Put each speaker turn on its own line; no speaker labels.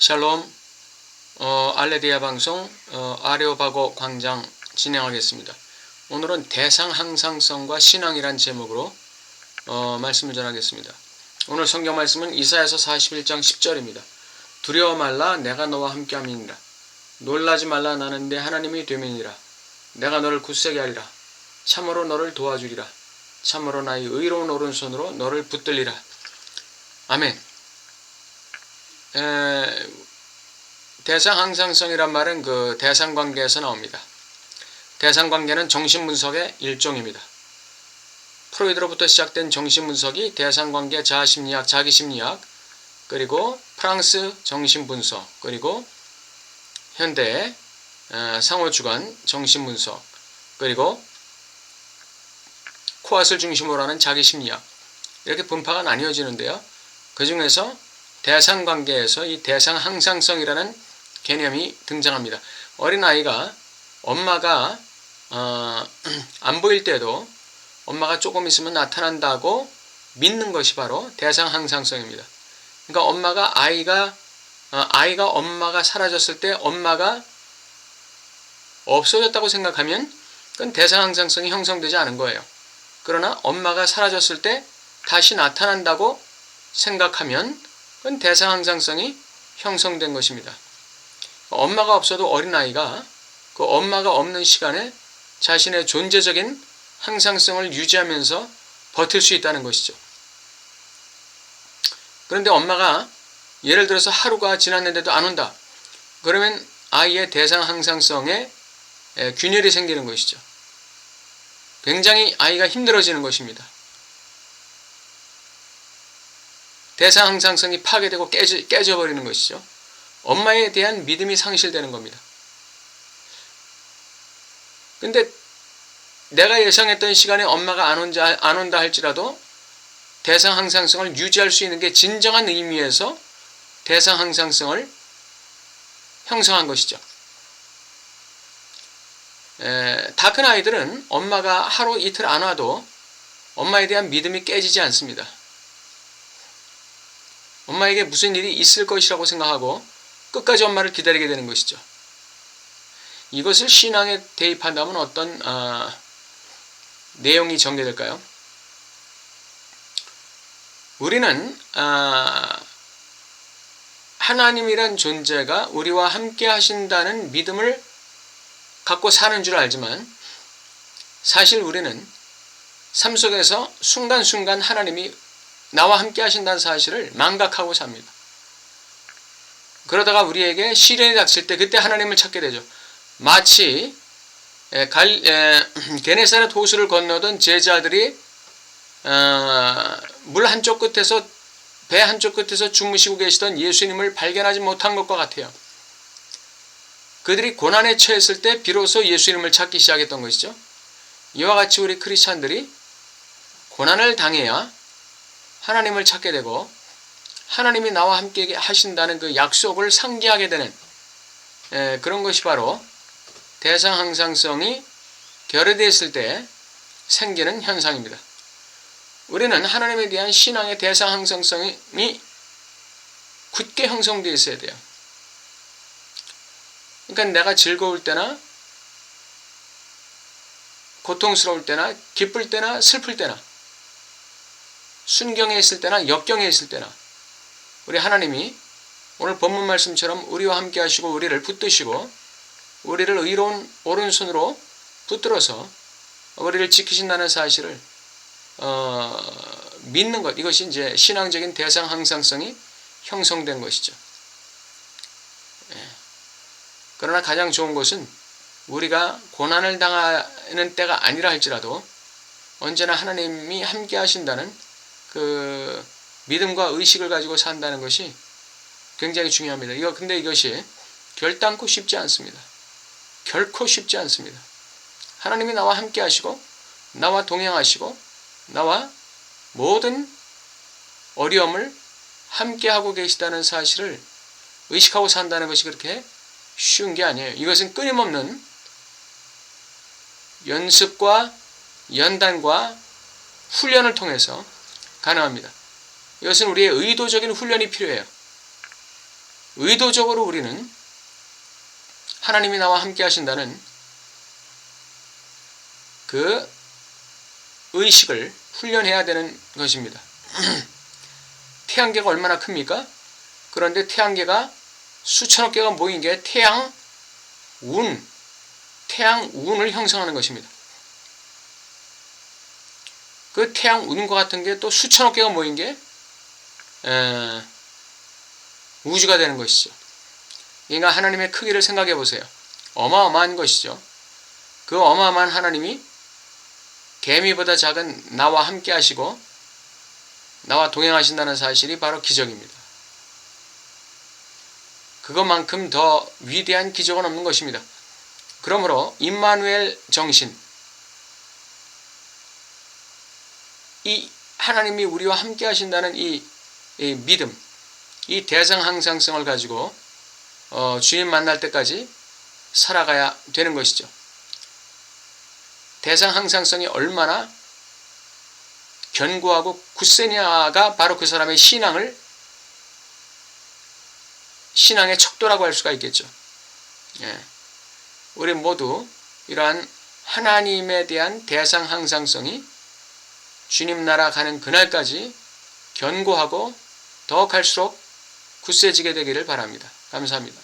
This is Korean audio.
샬롬, 알레리아 방송 아레오바고 광장 진행하겠습니다. 오늘은 대상 항상성과 신앙이란 제목으로 말씀을 전하겠습니다. 오늘 성경 말씀은 이사야서 41장 10절입니다. 두려워 말라, 내가 너와 함께함이니라. 놀라지 말라, 나는 내 하나님이 됨이니라. 내가 너를 굳세게 하리라. 참으로 너를 도와주리라. 참으로 나의 의로운 오른손으로 너를 붙들리라. 아멘. 대상 항상성이란 말은 그 대상관계에서 나옵니다. 대상관계는 정신분석의 일종입니다. 프로이드로부터 시작된 정신분석이 대상관계 자아심리학, 자기심리학, 그리고 프랑스 정신분석, 그리고 현대의 상호주관 정신분석, 그리고 코앗을 중심으로 하는 자기심리학, 이렇게 분파가 나뉘어지는데요. 그 중에서 대상관계에서 이 대상 항상성이라는 개념이 등장합니다. 어린아이가 엄마가 안 보일 때도 엄마가 조금 있으면 나타난다고 믿는 것이 바로 대상 항상성입니다. 그러니까 아이가 엄마가 사라졌을 때 엄마가 없어졌다고 생각하면 그건 대상 항상성이 형성되지 않은 거예요. 그러나 엄마가 사라졌을 때 다시 나타난다고 생각하면 그건 대상 항상성이 형성된 것입니다. 엄마가 없어도 어린아이가 그 엄마가 없는 시간에 자신의 존재적인 항상성을 유지하면서 버틸 수 있다는 것이죠. 그런데 엄마가 예를 들어서 하루가 지났는데도 안 온다. 그러면 아이의 대상 항상성에 균열이 생기는 것이죠. 굉장히 아이가 힘들어지는 것입니다. 대상 항상성이 파괴되고 깨져버리는 것이죠. 엄마에 대한 믿음이 상실되는 겁니다. 근데 내가 예상했던 시간에 엄마가 안 온다 할지라도 대상 항상성을 유지할 수 있는 게 진정한 의미에서 대상 항상성을 형성한 것이죠. 다 큰 아이들은 엄마가 하루 이틀 안 와도 엄마에 대한 믿음이 깨지지 않습니다. 엄마에게 무슨 일이 있을 것이라고 생각하고 끝까지 엄마를 기다리게 되는 것이죠. 이것을 신앙에 대입한다면 어떤 내용이 전개될까요? 우리는 하나님이란 존재가 우리와 함께 하신다는 믿음을 갖고 사는 줄 알지만 사실 우리는 삶 속에서 순간순간 하나님이 나와 함께 하신다는 사실을 망각하고 삽니다. 그러다가 우리에게 시련이 닥칠 때 그때 하나님을 찾게 되죠. 마치 게네사렛 호수를 건너던 제자들이 물 한쪽 끝에서 배 한쪽 끝에서 주무시고 계시던 예수님을 발견하지 못한 것과 같아요. 그들이 고난에 처했을 때 비로소 예수님을 찾기 시작했던 것이죠. 이와 같이 우리 크리스찬들이 고난을 당해야 하나님을 찾게 되고 하나님이 나와 함께 하신다는 그 약속을 상기하게 되는 그런 것이 바로 대상 항상성이 결여되었을 때 생기는 현상입니다. 우리는 하나님에 대한 신앙의 대상 항상성이 굳게 형성되어 있어야 돼요. 그러니까 내가 즐거울 때나 고통스러울 때나 기쁠 때나 슬플 때나 순경에 있을 때나 역경에 있을 때나 우리 하나님이 오늘 본문 말씀처럼 우리와 함께 하시고 우리를 붙드시고 우리를 의로운 오른손으로 붙들어서 우리를 지키신다는 사실을 믿는 것, 이것이 이제 신앙적인 대상 항상성이 형성된 것이죠. 그러나 가장 좋은 것은 우리가 고난을 당하는 때가 아니라 할지라도 언제나 하나님이 함께 하신다는 그 믿음과 의식을 가지고 산다는 것이 굉장히 중요합니다. 근데 이것이 결단코 쉽지 않습니다. 결코 쉽지 않습니다. 하나님이 나와 함께 하시고 나와 동행하시고 나와 모든 어려움을 함께 하고 계시다는 사실을 의식하고 산다는 것이 그렇게 쉬운 게 아니에요. 이것은 끊임없는 연습과 연단과 훈련을 통해서 가능합니다. 이것은 우리의 의도적인 훈련이 필요해요. 의도적으로 우리는 하나님이 나와 함께 하신다는 그 의식을 훈련해야 되는 것입니다. 태양계가 얼마나 큽니까? 그런데 태양계가 수천억 개가 모인 게 태양운을 형성하는 것입니다. 그 태양운과 같은 게 또 수천억 개가 모인 게 우주가 되는 것이죠. 그러니까 하나님의 크기를 생각해 보세요. 어마어마한 것이죠. 그 어마어마한 하나님이 개미보다 작은 나와 함께 하시고 나와 동행하신다는 사실이 바로 기적입니다. 그것만큼 더 위대한 기적은 없는 것입니다. 그러므로 임마누엘 정신, 이 하나님이 우리와 함께 하신다는 이 믿음, 이 대상항상성을 가지고 주님 만날 때까지 살아가야 되는 것이죠. 대상항상성이 얼마나 견고하고 굳세냐가 바로 그 사람의 신앙의 척도라고 할 수가 있겠죠. 예. 우리 모두 이러한 하나님에 대한 대상항상성이 주님 나라 가는 그날까지 견고하고 더 갈수록 굳세지게 되기를 바랍니다. 감사합니다.